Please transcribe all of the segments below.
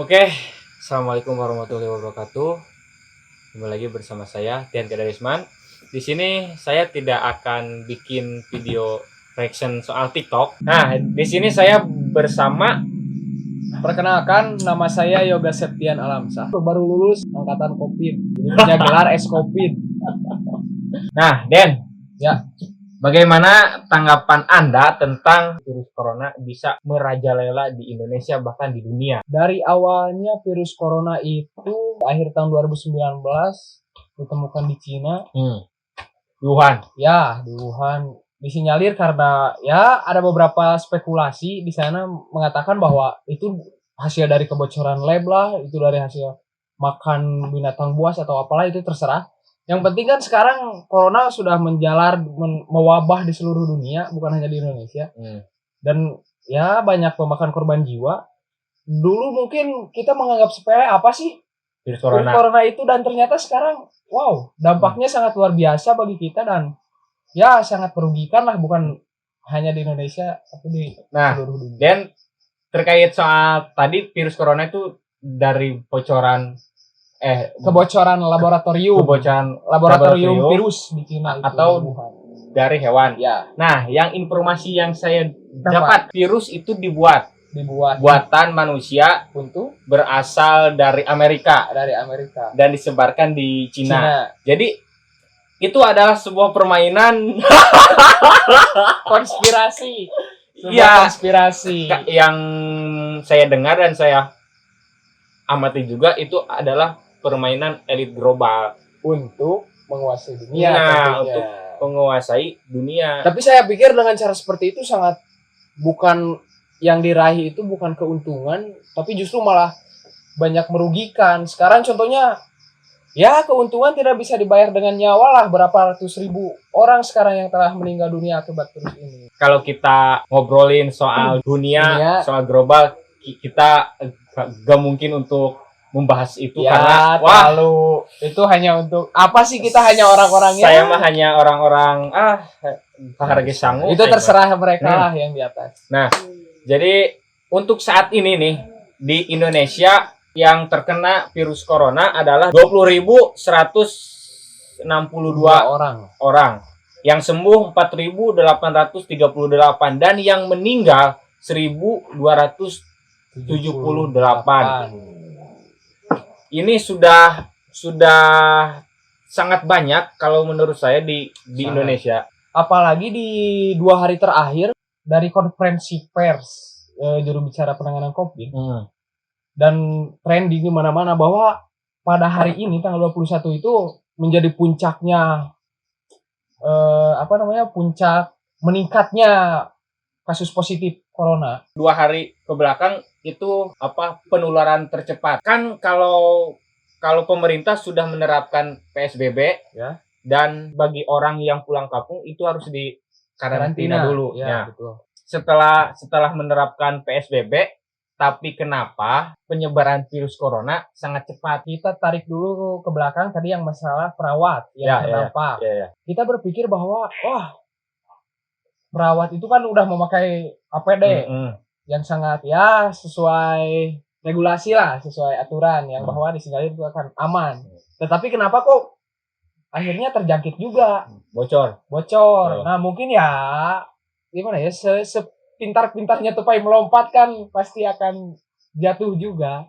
Oke, assalamualaikum warahmatullahi wabarakatuh. Kembali lagi bersama saya Tian Kadarisman. Di sini saya tidak akan bikin video reaction soal TikTok. Nah, di sini saya bersama. Perkenalkan, nama saya Yoga Septian Alamsah. Baru lulus angkatan Covid. Jadi punya gelar S-Covid. Nah, Den. Ya. Bagaimana tanggapan Anda tentang virus corona bisa merajalela di Indonesia bahkan di dunia? Dari awalnya virus corona itu akhir tahun 2019 ditemukan di Cina. Wuhan. Ya, di Wuhan. Disinyalir karena ya ada beberapa spekulasi di sana mengatakan bahwa itu hasil dari kebocoran lab lah, itu dari hasil makan binatang buas atau apalah, itu terserah. Yang penting kan sekarang corona sudah menjalar, mewabah di seluruh dunia, bukan hanya di Indonesia. Dan ya banyak memakan korban jiwa. Dulu mungkin kita menganggap sepele, apa sih Virus corona itu, dan ternyata sekarang wow, dampaknya sangat luar biasa bagi kita dan ya sangat merugikan lah, bukan hanya di Indonesia tapi di seluruh dunia. Dan terkait soal tadi virus corona itu dari kebocoran laboratorium virus di Cina atau dari hewan. Ya. Nah, yang informasi yang saya dapat, virus itu buatan manusia untuk berasal dari Amerika dan disebarkan di Cina. Jadi itu adalah sebuah permainan konspirasi. Konspirasi yang saya dengar dan saya amati juga, itu adalah permainan elit global untuk menguasai dunia. Untuk menguasai dunia. Tapi saya pikir dengan cara seperti itu sangat bukan yang diraih itu bukan keuntungan, tapi justru malah banyak merugikan. Sekarang contohnya, ya keuntungan tidak bisa dibayar dengan nyawa lah. Berapa ratus ribu orang sekarang yang telah meninggal dunia akibat virus ini. Kalau kita ngobrolin soal dunia, soal global, kita gak mungkin untuk membahas itu ya, karena lalu itu hanya untuk apa sih, kita hanya orang-orangnya. Saya mah hanya orang-orang harga sangu. Itu terserah mereka lah yang di atas. Nah, jadi untuk saat ini nih di Indonesia yang terkena virus corona adalah 20.162 orang. Yang sembuh 4.838 dan yang meninggal 1.278. Ini sudah sangat banyak kalau menurut saya di Indonesia. Apalagi di 2 hari terakhir dari konferensi pers juru bicara penanganan COVID dan trending di mana-mana bahwa pada hari ini tanggal 21 itu menjadi puncaknya puncak meningkatnya kasus positif corona. 2 hari ke belakang itu penularan tercepat. Kan kalau pemerintah sudah menerapkan PSBB ya, dan bagi orang yang pulang kampung itu harus di karantina dulu. Ya, betul. Setelah menerapkan PSBB, tapi kenapa penyebaran virus corona sangat cepat? Kita tarik dulu ke belakang tadi yang masalah perawat yang terdampak. Kita berpikir bahwa perawat itu kan udah memakai APD yang sangat sesuai regulasi lah, sesuai aturan yang bahwa disinyalir itu akan aman. Tetapi kenapa kok akhirnya terjangkit juga? Bocor. Nah, mungkin gimana ya, sepintar-pintarnya tupai melompat kan pasti akan jatuh juga.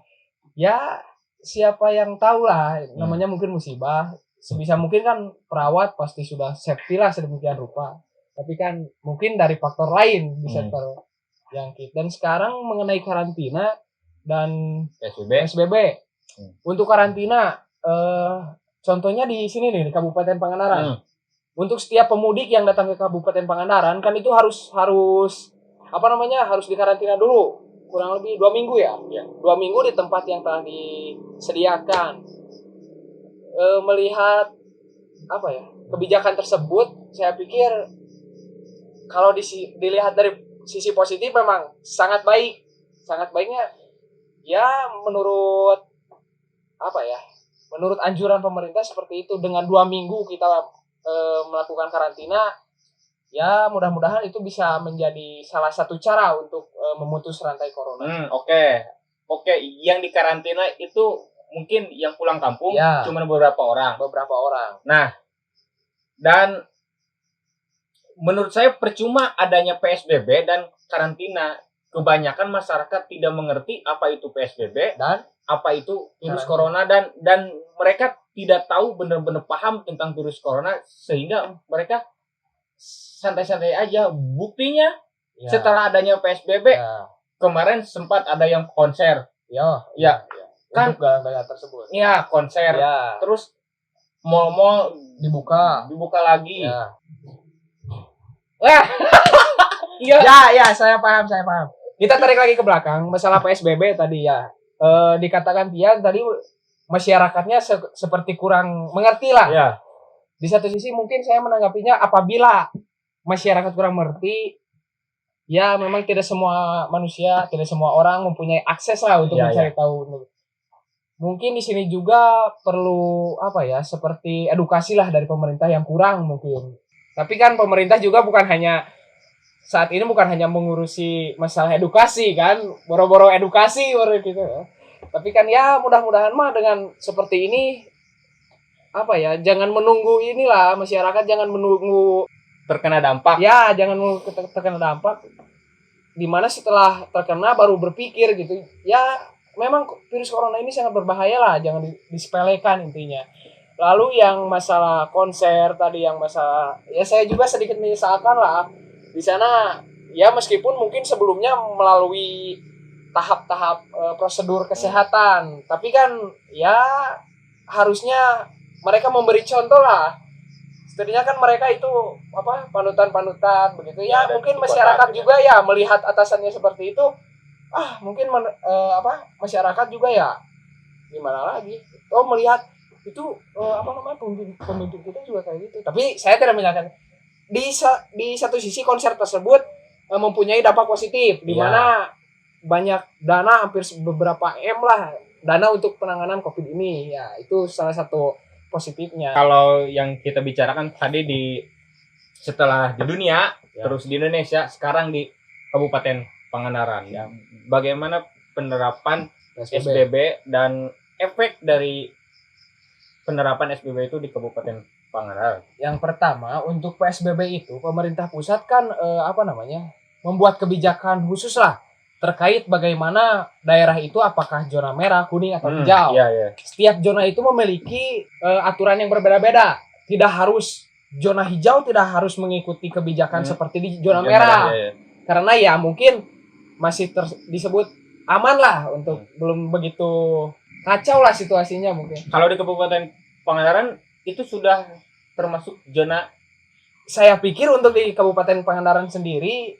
Ya, siapa yang tahu lah, namanya mungkin musibah. Sebisa mungkin kan perawat pasti sudah safety lah sedemikian rupa. Tapi kan mungkin dari faktor lain bisa terjangkit. Dan sekarang mengenai karantina dan PSBB. Untuk karantina, contohnya di sini nih, di Kabupaten Pangandaran. Untuk setiap pemudik yang datang ke Kabupaten Pangandaran kan itu harus dikarantina dulu kurang lebih 2 minggu ya. 2 minggu di tempat yang telah disediakan. Melihat kebijakan tersebut, saya pikir kalau dilihat dari sisi positif memang sangat baik. Sangat baiknya ya menurut anjuran pemerintah seperti itu. Dengan 2 minggu kita melakukan karantina, ya mudah-mudahan itu bisa menjadi salah satu cara untuk memutus rantai corona. oke, yang di karantina itu mungkin yang pulang kampung Ya. cuma beberapa orang. Nah, dan menurut saya percuma adanya PSBB dan karantina. Kebanyakan masyarakat tidak mengerti apa itu PSBB Dan apa itu virus corona, dan mereka tidak tahu benar-benar paham tentang virus corona, sehingga mereka santai-santai aja. Buktinya setelah adanya PSBB kemarin sempat ada yang konser. Kan galang-galang tersebut. Ya, konser. Terus mal-mal dibuka lagi. Wah. Ya, saya paham. Kita tarik lagi ke belakang masalah PSBB tadi ya. Dikatakan Tian tadi masyarakatnya seperti kurang mengerti lah. Ya. Di satu sisi mungkin saya menanggapinya apabila masyarakat kurang mengerti, ya memang tidak semua manusia, tidak semua orang mempunyai akses lah untuk mencari tahu. Mungkin di sini juga perlu seperti edukasi lah dari pemerintah yang kurang mungkin. Tapi kan pemerintah juga saat ini bukan hanya mengurusi masalah edukasi kan, boro-boro edukasi gitu. Tapi kan ya mudah-mudahan mah dengan seperti ini jangan menunggu inilah, masyarakat jangan menunggu terkena dampak. Ya, jangan menunggu terkena dampak. Dimana setelah terkena baru berpikir gitu. Ya, memang virus corona ini sangat berbahaya lah, jangan disepelekan intinya. Lalu yang masalah konser tadi, yang masalah ya saya juga sedikit menyesalkan lah. Di sana ya meskipun mungkin sebelumnya melalui tahap-tahap prosedur kesehatan, tapi kan ya harusnya mereka memberi contoh lah. Setidaknya kan mereka itu panutan-panutan begitu ya. Mungkin masyarakat juga ya melihat atasannya seperti itu, mungkin masyarakat juga ya gimana lagi. Melihat itu pemimpin kita juga kayak gitu. Tapi saya tidak menyalahkan. Di satu sisi konser tersebut mempunyai dampak positif, di mana banyak dana, hampir beberapa M lah dana untuk penanganan COVID ini. Ya, itu salah satu positifnya. Kalau yang kita bicarakan tadi setelah di dunia, terus di Indonesia, sekarang di Kabupaten Pangandaran. Ya, bagaimana penerapan PSBB dan efek dari penerapan SBB itu di Kabupaten Pangandaran? Yang pertama, untuk PSBB itu pemerintah pusat kan membuat kebijakan khusus lah terkait bagaimana daerah itu apakah zona merah, kuning atau hijau. Setiap zona itu memiliki aturan yang berbeda-beda. Tidak harus zona hijau tidak harus mengikuti kebijakan seperti di zona merah. Karena ya mungkin masih disebut aman lah, untuk belum begitu kacau lah situasinya mungkin. Kalau di Kabupaten Pangandaran itu sudah termasuk zona. Saya pikir untuk di Kabupaten Pangandaran sendiri,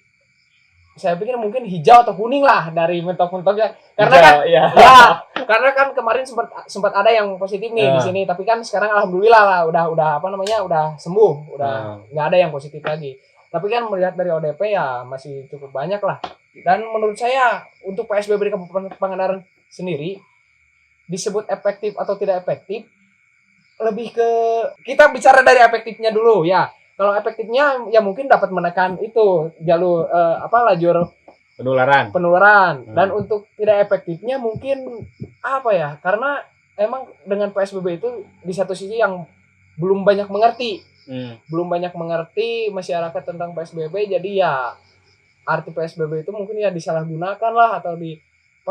saya pikir mungkin hijau atau kuning lah dari mentok-mentoknya. Karena hijau, karena kan kemarin sempat ada yang positif nih di sini, tapi kan sekarang alhamdulillah lah udah sembuh, udah nggak ada yang positif lagi. Tapi kan melihat dari ODP ya masih cukup banyak lah. Dan menurut saya untuk PSBB di Kabupaten Pangandaran sendiri disebut efektif atau tidak efektif, lebih ke kita bicara dari efektifnya dulu ya. Kalau efektifnya ya mungkin dapat menekan itu lajur penularan. Dan untuk tidak efektifnya mungkin karena emang dengan PSBB itu di satu sisi yang belum banyak mengerti. Belum banyak mengerti masyarakat tentang PSBB, jadi ya arti PSBB itu mungkin ya disalahgunakan lah atau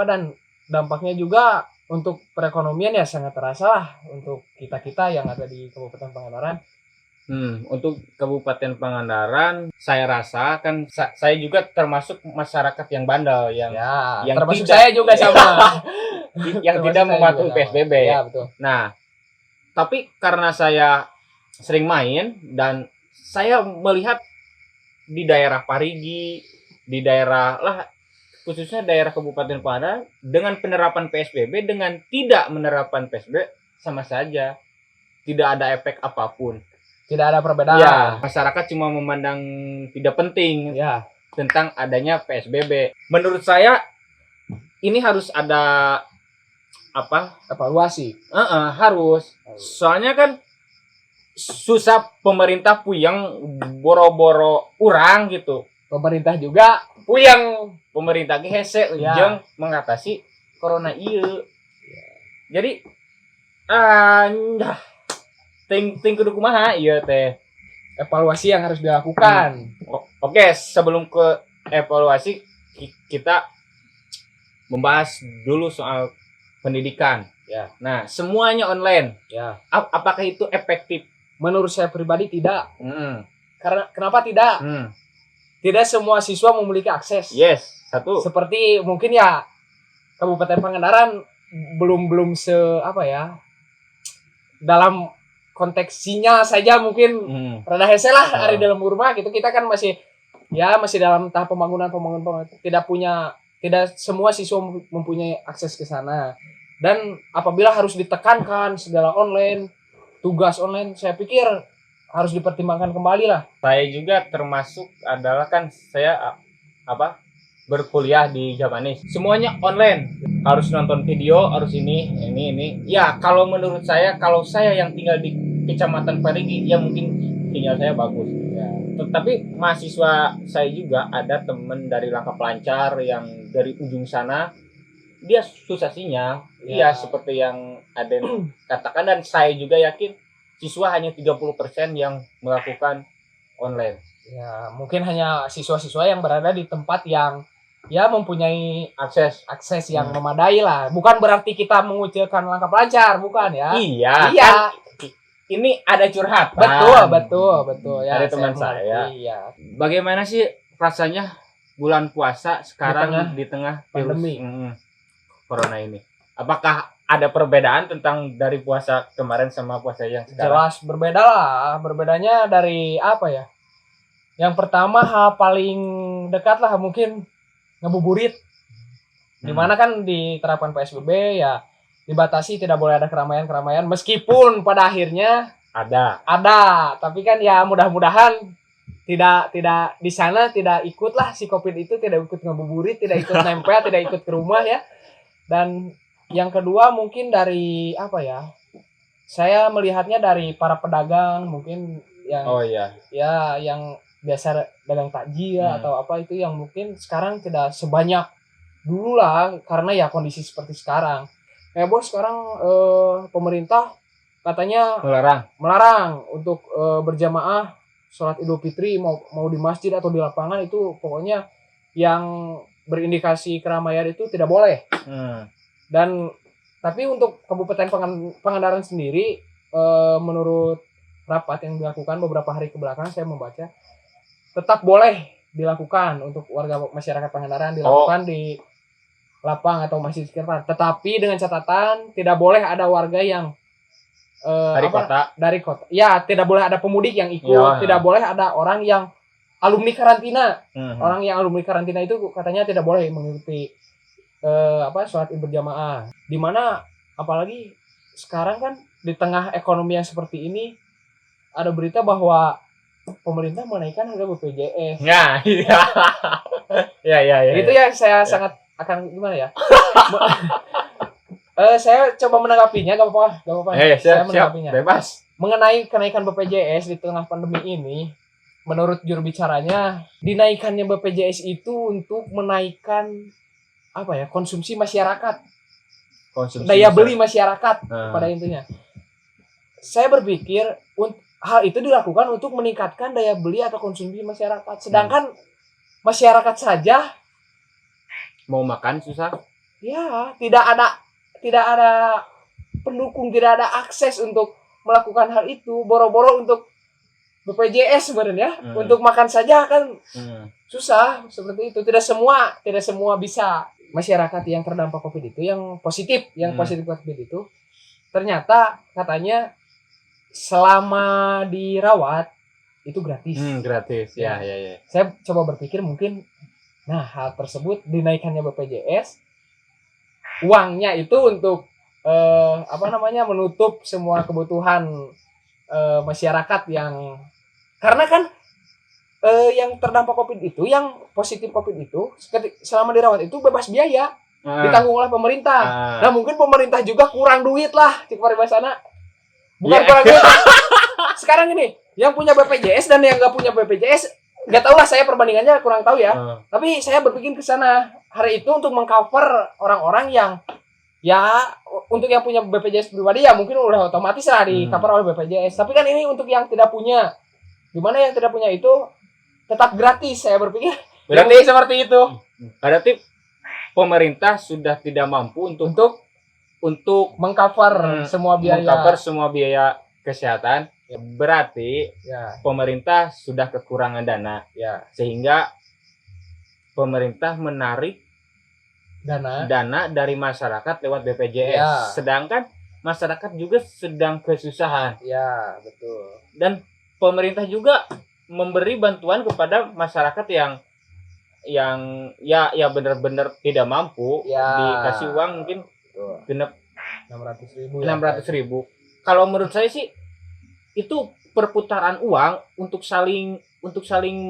dan dampaknya juga untuk perekonomian ya sangat terasa lah untuk kita yang ada di Kabupaten Pangandaran. Untuk Kabupaten Pangandaran, saya rasa kan saya juga termasuk masyarakat yang bandel, yang termasuk saya juga sama yang tidak mematuhi PSBB. Ya, betul. Nah, tapi karena saya sering main dan saya melihat di daerah Parigi, di daerah khususnya daerah Kabupaten Pangandaran, dengan penerapan PSBB dengan tidak menerapkan PSBB sama saja, tidak ada efek apapun. Tidak ada perbedaan. Ya, masyarakat cuma memandang tidak penting tentang adanya PSBB. Menurut saya ini harus ada evaluasi. Harus. Soalnya kan susah pemerintah puyeng boro-boro urang gitu. Pemerintah juga puyeng. Pemerintah hese ujung mengatasi corona ieu. Jadi anjah ting kudu kumaha ieu teh. Evaluasi yang harus dilakukan. Oke, sebelum ke evaluasi kita membahas dulu soal pendidikan. Ya. Nah, semuanya online. Ya. Apakah itu efektif? Menurut saya pribadi tidak. Karena kenapa tidak? Tidak semua siswa memiliki akses. Yes, satu. Seperti mungkin ya Kabupaten Pangandaran belum dalam konteks sinyal saja mungkin rada hese lah hari dalam rumah gitu. Kita kan masih dalam tahap pembangunan tidak semua siswa mempunyai akses ke sana. Dan apabila harus ditekankan segala online, tugas online, saya pikir harus dipertimbangkan kembali lah. Saya juga termasuk adalah kan saya berkuliah di Japanese. Semuanya online. Harus nonton video, harus ini. Ya, kalau menurut saya, kalau saya yang tinggal di Kecamatan Parigi, ya mungkin sinyal saya bagus. Ya. Tetapi mahasiswa saya juga ada teman dari Langkah Pelancar yang dari ujung sana, dia susah sinyal. Iya, seperti yang Aden katakan, dan saya juga yakin siswa hanya 30% yang melakukan online. Ya, mungkin hanya siswa-siswa yang berada di tempat yang mempunyai akses yang memadai lah. Bukan berarti kita mengucilkan Langkah Pelancar, bukan ya? Iya. Kan, ini ada curhatan. Betul. Ya, dari teman saya. Iya. Bagaimana sih rasanya bulan puasa sekarang di tengah pandemi corona ini? Apakah ada perbedaan tentang dari puasa kemarin sama puasa yang sekarang? Jelas berbeda lah. Berbedanya dari apa ya? Yang pertama hal paling dekat lah mungkin ngabuburit. Dimana kan diterapkan PSBB ya dibatasi, tidak boleh ada keramaian meskipun pada akhirnya ada, tapi kan ya mudah-mudahan tidak di sana tidak ikutlah si Covid itu, tidak ikut ngabuburit, tidak ikut nempel, tidak ikut ke rumah ya. Dan yang kedua mungkin dari saya melihatnya dari para pedagang mungkin yang yang biasa dagang takjil atau apa itu, yang mungkin sekarang tidak sebanyak dulu lah karena ya kondisi seperti sekarang. Bos, sekarang pemerintah katanya melarang untuk berjamaah sholat Idul Fitri mau di masjid atau di lapangan, itu pokoknya yang berindikasi keramaian itu tidak boleh. Dan tapi untuk Kabupaten Pangandaran sendiri, menurut rapat yang dilakukan beberapa hari ke belakang saya membaca, tetap boleh dilakukan untuk warga masyarakat Pangandaran, dilakukan di lapang atau masjid sekitar, tetapi dengan catatan tidak boleh ada warga yang dari kota. Ya, tidak boleh ada pemudik yang ikut, tidak boleh ada orang yang alumni karantina. Orang yang alumni karantina itu katanya tidak boleh mengikuti sholat Id berjamaah. Dimana apalagi sekarang kan di tengah ekonomi yang seperti ini ada berita bahwa pemerintah menaikkan harga BPJS. Ya, iya. Itu ya saya sangat akan gimana ya? Saya coba menanggapinya, gak apa-apa. Saya menanggapinya. Bebas. Mengenai kenaikan BPJS di tengah pandemi ini, menurut juru bicaranya, dinaikannya BPJS itu untuk menaikkan konsumsi masyarakat, daya beli masyarakat pada intinya. Saya berpikir hal itu dilakukan untuk meningkatkan daya beli atau konsumsi masyarakat, sedangkan masyarakat saja mau makan susah. Ya, tidak ada pendukung, tidak ada akses untuk melakukan hal itu. Boro-boro untuk BPJS sebenarnya, untuk makan saja kan susah seperti itu. Tidak semua bisa. Masyarakat yang terdampak Covid itu yang positif Covid itu ternyata katanya selama dirawat itu gratis. Gratis. Ya. Saya coba berpikir mungkin hal tersebut, dinaikannya BPJS, uangnya itu untuk menutup semua kebutuhan masyarakat yang, karena kan yang terdampak Covid itu, yang positif Covid itu selama dirawat itu bebas biaya, ditanggung oleh pemerintah. Nah mungkin pemerintah juga kurang duit lah, cik paribasana. Bukan kurang duit. Sekarang ini yang punya BPJS dan yang nggak punya BPJS nggak tahu lah, saya perbandingannya kurang tahu ya. Hmm. Tapi saya berpikir ke sana hari itu untuk mengcover orang-orang yang ya untuk yang punya BPJS pribadi ya mungkin udah otomatis lah di cover oleh BPJS. Tapi kan ini untuk yang tidak punya. Dimana yang tidak punya itu tetap gratis, saya berpikir. Berarti seperti itu. Berarti pemerintah sudah tidak mampu untuk mengcover semua biaya. Mengcover semua biaya kesehatan. Berarti Ya. pemerintah sudah kekurangan dana. Ya. Sehingga pemerintah menarik dana dari masyarakat lewat BPJS. Ya. Sedangkan masyarakat juga sedang kesusahan. Ya, betul. Dan pemerintah juga memberi bantuan kepada masyarakat yang benar-benar tidak mampu, dikasih uang mungkin genap 600.000. Kalau menurut saya sih itu perputaran uang untuk saling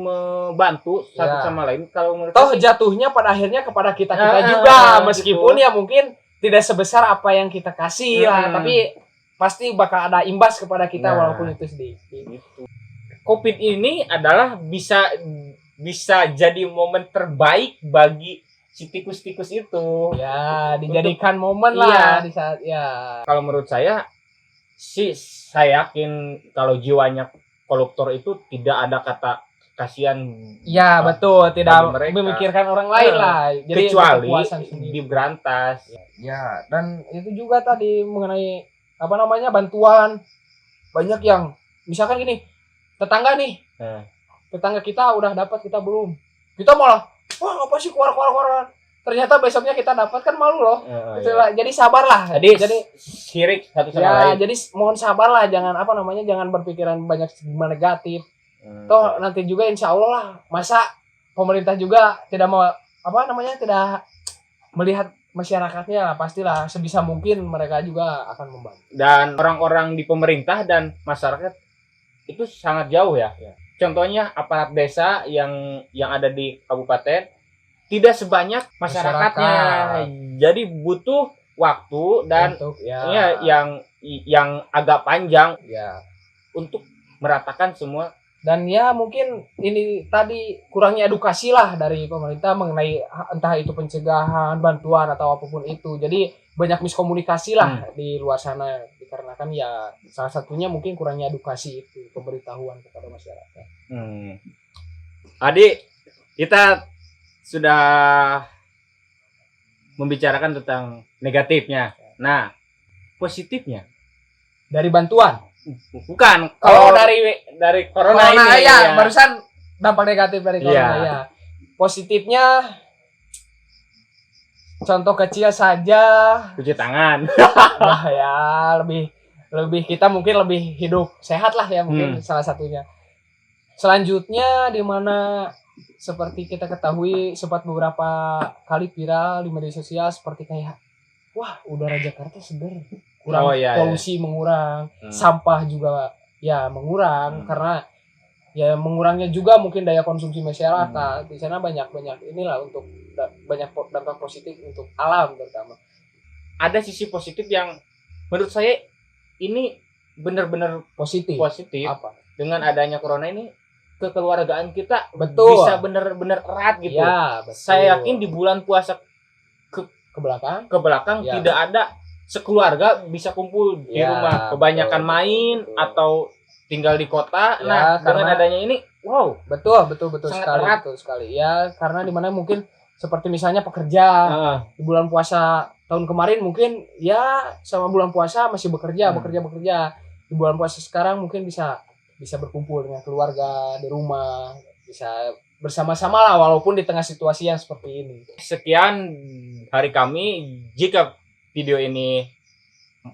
membantu satu sama lain. Kalau menurut saya jatuhnya pada akhirnya kepada kita juga, meskipun gitu. Ya mungkin tidak sebesar apa yang kita kasih lah, tapi pasti bakal ada imbas kepada kita walaupun itu sedikit. Gitu. COVID ini adalah bisa jadi momen terbaik bagi si tikus-tikus itu. Ya, dijadikan momen lah di saat Kalau menurut saya sih, saya yakin kalau jiwanya koruptor itu tidak ada kata kasihan. Ya, betul, tidak memikirkan orang lain lah. Jadi kecuali diberantas. Ya, dan itu juga tadi mengenai bantuan. Banyak yang misalkan gini, tetangga nih. Tetangga kita udah dapat, kita belum. Kita malah, wah apa sih keluar. Ternyata besoknya kita dapat, kan malu loh. Jadi sabarlah. Jadi sirik satu sama lain. Jadi mohon sabarlah, jangan jangan berpikiran banyak negatif. Toh nanti juga insya Allah lah, masa pemerintah juga tidak mau tidak melihat masyarakatnya lah, pastilah sebisa mungkin mereka juga akan membantu. Dan orang-orang di pemerintah dan masyarakat itu sangat jauh ya. Contohnya aparat desa yang ada di kabupaten tidak sebanyak masyarakatnya. Jadi butuh waktu dan yang agak panjang untuk meratakan semua. Dan ya mungkin ini tadi kurangnya edukasi lah dari pemerintah mengenai entah itu pencegahan, bantuan atau apapun itu. Jadi banyak miskomunikasi lah di luar sana, dikarenakan ya salah satunya mungkin kurangnya edukasi itu, pemberitahuan kepada masyarakat. Adik, kita sudah membicarakan tentang negatifnya. Nah, positifnya dari bantuan. Bukan. Kalau dari corona ini. Ya, barusan dampak negatif dari corona ya. Positifnya contoh kecil saja, cuci tangan. lebih kita mungkin lebih hidup sehat lah ya, mungkin salah satunya. Selanjutnya di mana seperti kita ketahui sempat beberapa kali viral di media sosial seperti kayak udara Jakarta segar, polusi mengurang, sampah juga mengurang, karena mengurangnya juga mungkin daya konsumsi masyarakat. Di sana banyak inilah untuk banyak dampak positif untuk alam terutama. Ada sisi positif yang menurut saya ini benar-benar positif. Apa? Dengan adanya corona ini kekeluargaan kita bisa benar-benar erat gitu. Ya, betul. Saya yakin di bulan puasa ke belakang tidak ada sekeluarga bisa kumpul di rumah. Kebanyakan main atau tinggal di kota. Dengan adanya ini, betul sekali. Ya, karena dimana mungkin seperti misalnya pekerja di bulan puasa tahun kemarin mungkin sama bulan puasa masih bekerja. Di bulan puasa sekarang mungkin bisa berkumpul dengan keluarga di rumah, bisa bersama-sama lah walaupun di tengah situasi yang seperti ini. Sekian hari kami. Jika video ini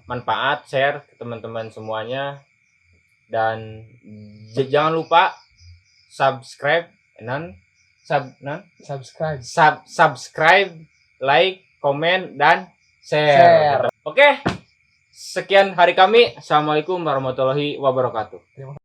manfaat, share ke teman-teman semuanya, dan jangan lupa subscribe, like, komen, dan share. Oke, sekian hari kami. Assalamualaikum warahmatullahi wabarakatuh.